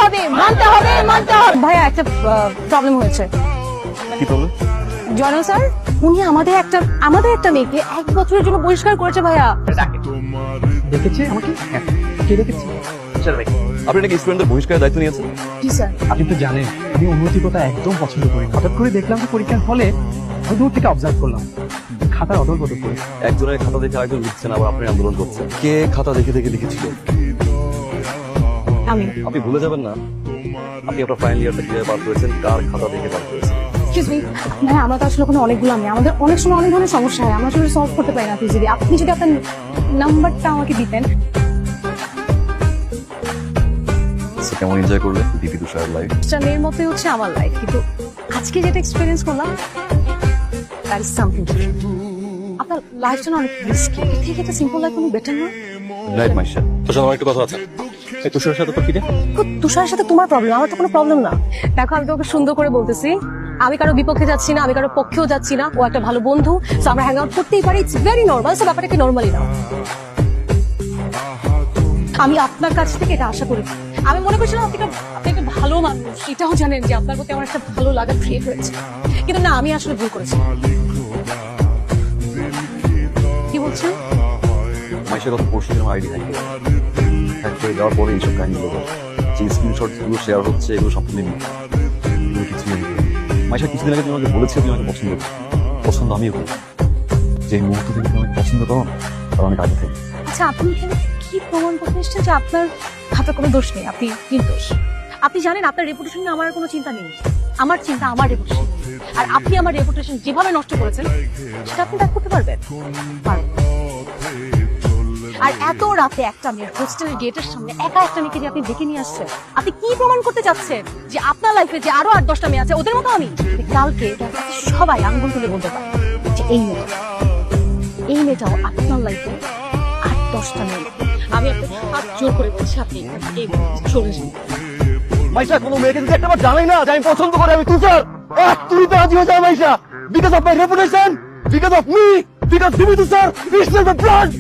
হবে, মানতে হবে, মানতে হবে। ভাইয়া একটা প্রবলেম হয়েছে। কি প্রবলেম? জয়নাল স্যার, উনি আমাদের একটা মেয়েকে 1 বছরের জন্য বহিষ্কার করেছে ভাইয়া। দেখেছে আমাকে? হ্যাঁ, কে দেখেছে? স্যার ভাই, আপনি নাকি স্টুডেন্টদের বহিষ্কারের দায়িত্ব নিয়েছেন? জি স্যার। আপনি তো জানেন আমি অনৈতিকতা একদম পছন্দ করি না। হঠাৎ করে দেখলাম যে পরীক্ষার হলে আমি দূর থেকে অবজার্ভ করলাম খাতার অদল বদল করে। একজনের খাতা দেখে আরেকজন লিখছেন, আবার আপনি আন্দোলন করছেন। কে খাতা দেখে দেখে লিখেছিল? আমি। আপনি ভুলে যাবেন না আপনি আপনার ফাইনাল ইয়ারটা কিভাবে পার করেছেন, কার খাতা দেখে পার করেছেন। এক্সকিউজ মি, ভাই আমরা তো আসলে কোনো অনেকগুলো আমি, আমাদের অনেক সময় অনেক ধরনের সমস্যা হয়, আমরা আসলে সলভ করতে পারি না। আপনি যদি আপনার নাম্বারটা আমাকে দিতেন। কেমন এনজয় করলে দিদি তুষার লাইফ? মেয়ের মতোই হচ্ছে আমার লাইফ, কিন্তু আজকে যেটা এক্সপিরিয়েন্স করলাম দ্যাট ইজ সামথিং। আপনার লাইফটা অনেক রিস্কি, এর থেকে একটা সিম্পল লাইফ অনেক বেটার না? রাইট মাইশা, তোর সাথে আমার একটু কথা আছে। এই তুষারের সাথে তোর কি রে? তুষারের সাথে তোমার প্রবলেম, আমার তো কোনো প্রবলেম না। দেখো আমি তোমাকে সুন্দর করে বলতেছি, আমি কারো বিপক্ষে যাচ্ছি না, আমি কারো পক্ষেও যাচ্ছি না। ও একটা ভালো বন্ধু, সো আমরা হ্যাং আউট করতেই পারি, ইটস ভেরি নর্মাল। সো ব্যাপারটাকে নর্মালি নাও। আমি আপনার কাছ থেকে এটা আশা করি। আমি মনে করছিলাম আপনি একটা ভালো মানুষ, এটাও জানেন যে আপনার প্রতি আমার একটা ভালো লাগা ক্রিয়েট হয়েছে, কিন্তু না, আমি আসলে ভুল করেছি। কি বলছেন? মাইশা গত পরশু দিন আইডি হ্যাক করে যাওয়ার পরে এইসব কাহিনীগুলো, যে স্ক্রিনশট গুলো শেয়ার হচ্ছে, এগুলো সম্পূর্ণ কিছু নেই। মাইশা কিছুদিন আগে তুমি আমাকে বলেছে তুমি আমাকে পছন্দ আমিও করি। যে মুহূর্ত থেকে তুমি আমাকে পছন্দ করো তার অনেক আগে থেকে। আচ্ছা, আপনি এখানে কি প্রমাণ করতে এসেছেন যে আপনার হাতে কোনো দোষ নেই, আপনি নির্দোষ? আপনি জানেন আপনার রেপুটেশন নিয়ে আমার আর কোনো চিন্তা নেই। আমার চিন্তা আমার রেপুটেশন, আর আপনি আমার রেপুটেশন যেভাবে নষ্ট করেছেন সেটা আপনি ব্যাক করতে পারবেন? পারবেন। আর এত রাতে একটা মেয়ের হোস্টেলের গেটের সামনে একা একটা মেয়েকে যে আপনি ডেকে নিয়ে আসছেন, আপনি কি প্রমাণ করতে চাচ্ছেন? যে আপনার লাইফে যে আরো 8-10টা মেয়ে আছে ওদের মতো আমি? কালকে সবাই আঙ্গুল তুলে বলতে পারে যে এই মেয়েটাও আপনার লাইফে 8-10টা মেয়ে। আমি আপনাকে হাত জোর করে বলছি, আপনি এই চলে যান। মাইশা, কোনো মেয়েকে যদি একটা বার জানাই না যে আমি পছন্দ করি আমি তুষার, তুই তো রাজি হয়ে যাও Maisha, because of my reputation, because of me, because তুমি তুষার, this is the blood.